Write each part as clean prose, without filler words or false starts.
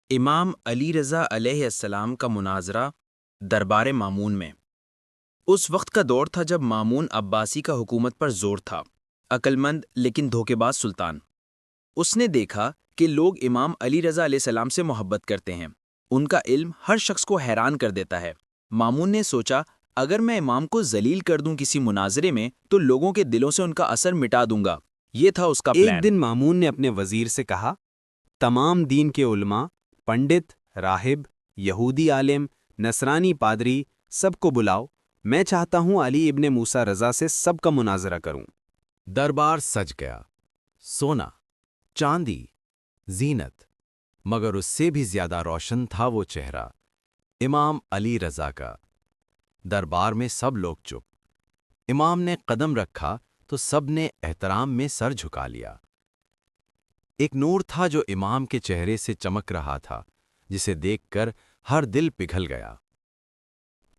امام علی رضا علیہ السلام کا مناظرہ دربار مامون میں۔ اس وقت کا دور تھا جب مامون عباسی کا حکومت پر زور تھا، عقل مند لیکن دھوکے باز سلطان۔ اس نے دیکھا کہ لوگ امام علی رضا علیہ السلام سے محبت کرتے ہیں، ان کا علم ہر شخص کو حیران کر دیتا ہے۔ مامون نے سوچا اگر میں امام کو ذلیل کر دوں کسی مناظرے میں تو لوگوں کے دلوں سے ان کا اثر مٹا دوں گا۔ یہ تھا اس کا پلان۔ ایک دن مامون نے اپنے وزیر سے کہا، تمام دین کے علماء، پنڈت، راہب، یہودی عالم، نصرانی پادری، سب کو بلاؤ، میں چاہتا ہوں علی ابن موسیٰ رضا سے سب کا مناظرہ کروں۔ دربار سج گیا، سونا، چاندی، زینت، مگر اس سے بھی زیادہ روشن تھا وہ چہرہ امام علی رضا کا۔ دربار میں سب لوگ چپ۔ امام نے قدم رکھا تو سب نے احترام میں سر جھکا لیا۔ ایک نور تھا جو امام کے چہرے سے چمک رہا تھا، جسے دیکھ کر ہر دل پگھل گیا۔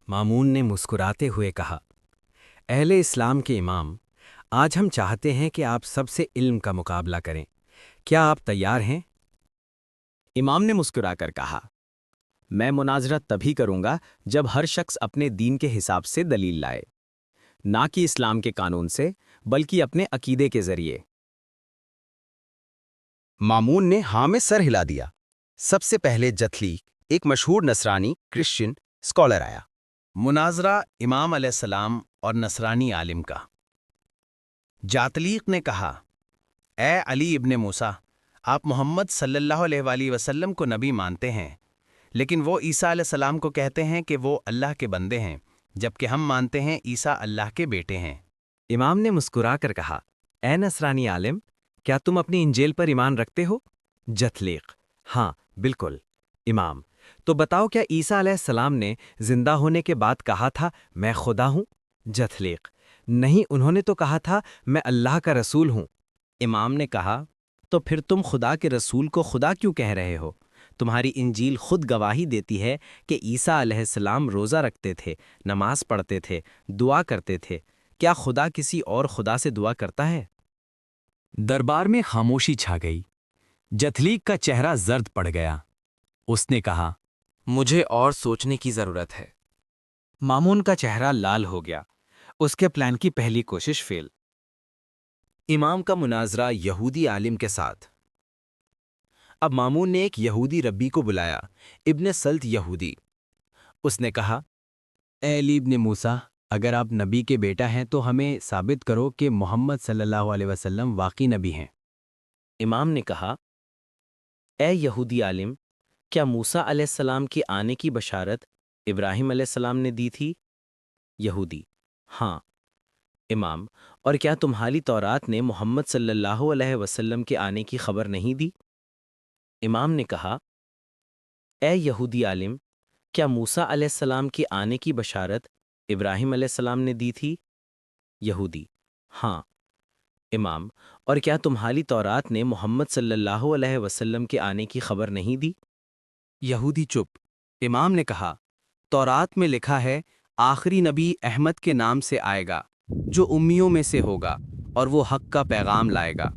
مامون نے مسکراتے ہوئے کہا، اہل اسلام کے امام، آج ہم چاہتے ہیں کہ آپ سب سے علم کا مقابلہ کریں، کیا آپ تیار ہیں؟ امام نے مسکرا کر کہا، میں مناظرہ تبھی کروں گا جب ہر شخص اپنے دین کے حساب سے دلیل لائے، نہ کہ اسلام کے قانون سے بلکہ اپنے عقیدے کے ذریعے۔ مامون نے ہاں میں سر ہلا دیا۔ سب سے پہلے جتھلیق، ایک مشہور نصرانی کرسچن اسکالر آیا۔ مناظرہ امام علیہ السلام اور نصرانی عالم کا۔ جاتلیق نے کہا، اے علی ابن موسیٰ، آپ محمد صلی اللہ علیہ وآلہ وسلم کو نبی مانتے ہیں، لیکن وہ عیسیٰ علیہ السلام کو کہتے ہیں کہ وہ اللہ کے بندے ہیں، جبکہ ہم مانتے ہیں عیسیٰ اللہ کے بیٹے ہیں۔ امام نے مسکرا کر کہا، اے نصرانی عالم، کیا تم اپنی انجیل پر ایمان رکھتے ہو؟ جتلیق، ہاں بالکل۔ امام، تو بتاؤ کیا عیسیٰ علیہ السلام نے زندہ ہونے کے بعد کہا تھا میں خدا ہوں؟ جتلیق، نہیں، انہوں نے تو کہا تھا میں اللہ کا رسول ہوں۔ امام نے کہا، تو پھر تم خدا کے رسول کو خدا کیوں کہہ رہے ہو؟ تمہاری انجیل خود گواہی دیتی ہے کہ عیسیٰ علیہ السلام روزہ رکھتے تھے، نماز پڑھتے تھے، دعا کرتے تھے۔ کیا خدا کسی اور خدا سے دعا کرتا ہے؟ دربار میں خاموشی چھا گئی۔ جتھلیق کا چہرہ زرد پڑ گیا۔ اس نے کہا، مجھے اور سوچنے کی ضرورت ہے۔ مامون کا چہرہ لال ہو گیا، اس کے پلان کی پہلی کوشش فیل۔ امام کا مناظرہ یہودی عالم کے ساتھ۔ اب مامون نے ایک یہودی ربی کو بلایا، ابن سلط یہودی۔ اس نے کہا، اے علی ابن موسیٰ، اگر آپ نبی کے بیٹا ہیں تو ہمیں ثابت کرو کہ محمد صلی اللہ علیہ وسلم واقعی نبی ہیں۔ امام نے کہا، اے یہودی عالم، کیا موسیٰ علیہ السلام کے آنے کی بشارت ابراہیم علیہ السلام نے دی تھی؟ یہودی، ہاں۔ امام، اور کیا تمہاری تورات نے محمد صلی اللہ علیہ وسلم کے آنے کی خبر نہیں دی؟ امام نے کہا، اے یہودی عالم، کیا موسیٰ علیہ السلام کے آنے کی بشارت ابراہیم علیہ السلام نے دی تھی؟ یہودی، ہاں۔ امام، اور کیا تمہاری تورات نے محمد صلی اللہ علیہ وسلم کے آنے کی خبر نہیں دی؟ یہودی چپ۔ امام نے کہا، تورات میں لکھا ہے آخری نبی احمد کے نام سے آئے گا، جو امیوں میں سے ہوگا اور وہ حق کا پیغام لائے گا۔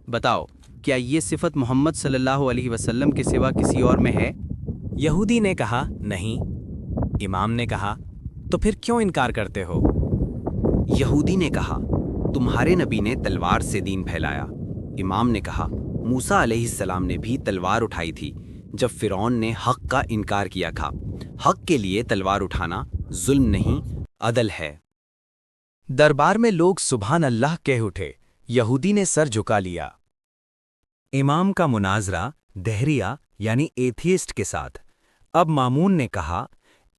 بتاؤ، کیا یہ صفت محمد صلی اللہ علیہ وسلم کے سوا کسی اور میں ہے؟ یہودی نے کہا، نہیں۔ امام نے کہا، تو پھر کیوں انکار کرتے ہو؟ یہودی نے کہا، تمہارے نبی نے تلوار سے دین پھیلایا۔ امام نے کہا، موسیٰ علیہ السلام نے بھی تلوار اٹھائی تھی جب فرعون نے حق کا انکار کیا تھا۔ حق کے لیے تلوار اٹھانا ظلم نہیں، عدل ہے۔ دربار میں لوگ سبحان اللہ کہہ اٹھے۔ یہودی نے سر جھکا لیا۔ امام کا مناظرہ دہریہ یعنی ایتھیسٹ کے ساتھ۔ اب مامون نے کہا،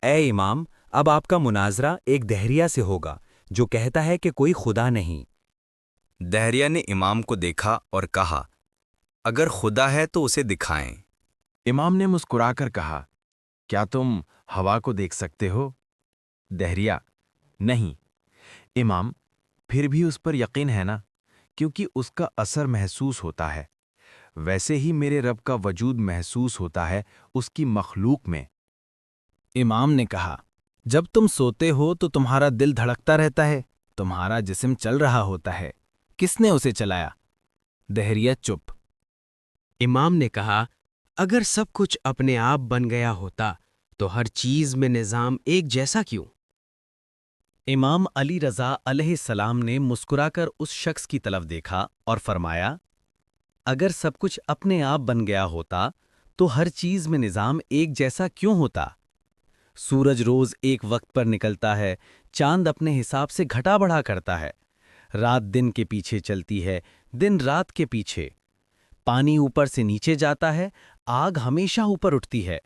اے امام، اب آپ کا مناظرہ ایک دہریہ سے ہوگا جو کہتا ہے کہ کوئی خدا نہیں۔ دہریہ نے امام کو دیکھا اور کہا، اگر خدا ہے تو اسے دکھائیں۔ امام نے مسکرا کر کہا، کیا تم ہوا کو دیکھ سکتے ہو؟ دہریہ، نہیں۔ امام، پھر بھی اس پر یقین ہے نا، کیونکہ اس کا اثر محسوس ہوتا ہے، ویسے ہی میرے رب کا وجود محسوس ہوتا ہے اس کی مخلوق میں۔ امام نے کہا، جب تم سوتے ہو تو تمہارا دل دھڑکتا رہتا ہے، تمہارا جسم چل رہا ہوتا ہے، کس نے اسے چلایا؟ دہریہ چپ۔ امام نے کہا، اگر سب کچھ اپنے آپ بن گیا ہوتا تو ہر چیز میں نظام ایک جیسا کیوں؟ امام علی رضا علیہ السلام نے مسکرا کر اس شخص کی طرف دیکھا اور فرمایا، اگر سب کچھ اپنے آپ بن گیا ہوتا تو ہر چیز میں نظام ایک جیسا کیوں ہوتا؟ سورج روز ایک وقت پر نکلتا ہے، چاند اپنے حساب سے گھٹا بڑھا کرتا ہے، رات دن کے پیچھے چلتی ہے، دن رات کے پیچھے، پانی اوپر سے نیچے جاتا ہے، آگ ہمیشہ اوپر اٹھتی ہے۔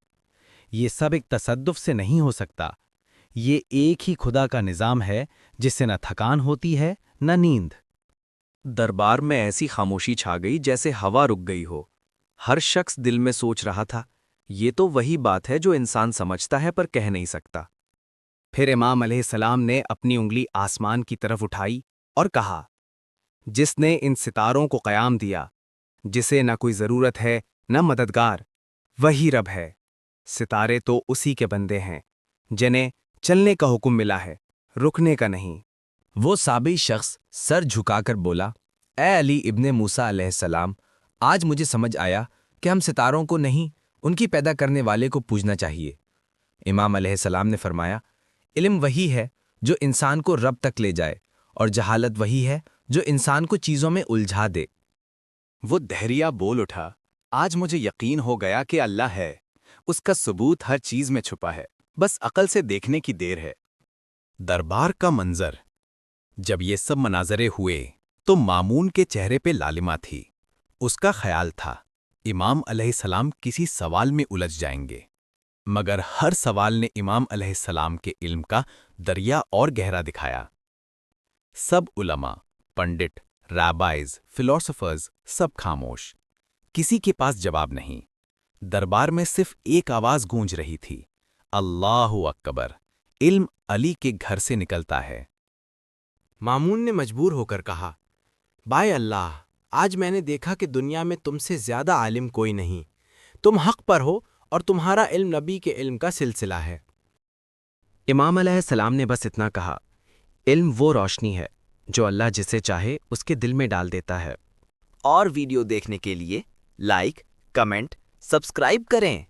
یہ سب ایک تصدف سے نہیں ہو سکتا۔ یہ ایک ہی خدا کا نظام ہے جس سے نہ تھکان ہوتی ہے نہ نیند۔ دربار میں ایسی خاموشی چھا گئی جیسے ہوا رک گئی ہو۔ ہر شخص دل میں سوچ رہا تھا، یہ تو وہی بات ہے جو انسان سمجھتا ہے پر کہہ نہیں سکتا۔ پھر امام علیہ السلام نے اپنی انگلی آسمان کی طرف اٹھائی اور کہا، جس نے ان ستاروں کو قیام دیا، جسے نہ کوئی ضرورت ہے نہ مددگار، وہی رب ہے۔ ستارے تو اسی کے بندے ہیں جنہیں چلنے کا حکم ملا ہے، رکنے کا نہیں۔ وہ سابی شخص سر جھکا کر بولا، اے علی ابن موسیٰ علیہ السلام، آج مجھے سمجھ آیا کہ ہم ستاروں کو نہیں، ان کی پیدا کرنے والے کو پوجنا چاہیے۔ امام علیہ السلام نے فرمایا، علم وہی ہے جو انسان کو رب تک لے جائے، اور جہالت وہی ہے جو انسان کو چیزوں میں الجھا دے۔ وہ دہریہ بول اٹھا، آج مجھے یقین ہو گیا کہ اللہ ہے، اس کا ثبوت ہر چیز میں چھپا ہے، بس عقل سے دیکھنے کی دیر ہے۔ دربار کا منظر۔ جب یہ سب مناظرے ہوئے تو مامون کے چہرے پہ لالما تھی۔ اس کا خیال تھا امام علیہ السلام کسی سوال میں الجھ جائیں گے، مگر ہر سوال نے امام علیہ السلام کے علم کا دریا اور گہرا دکھایا۔ سب علماء، پنڈت، رابائز، فلاسفرز سب خاموش، کسی کے پاس جواب نہیں۔ دربار میں صرف ایک آواز گونج رہی تھی، اللہ اکبر، علم علی کے گھر سے نکلتا ہے۔ مامون نے مجبور ہو کر کہا، بائے اللہ، آج میں نے دیکھا کہ دنیا میں تم سے زیادہ عالم کوئی نہیں، تم حق پر ہو اور تمہارا علم نبی کے علم کا سلسلہ ہے۔ امام علیہ السلام نے بس اتنا کہا، علم وہ روشنی ہے جو اللہ جسے چاہے اس کے دل میں ڈال دیتا ہے۔ اور ویڈیو دیکھنے کے لیے لائک، کمنٹ، سبسکرائب کریں۔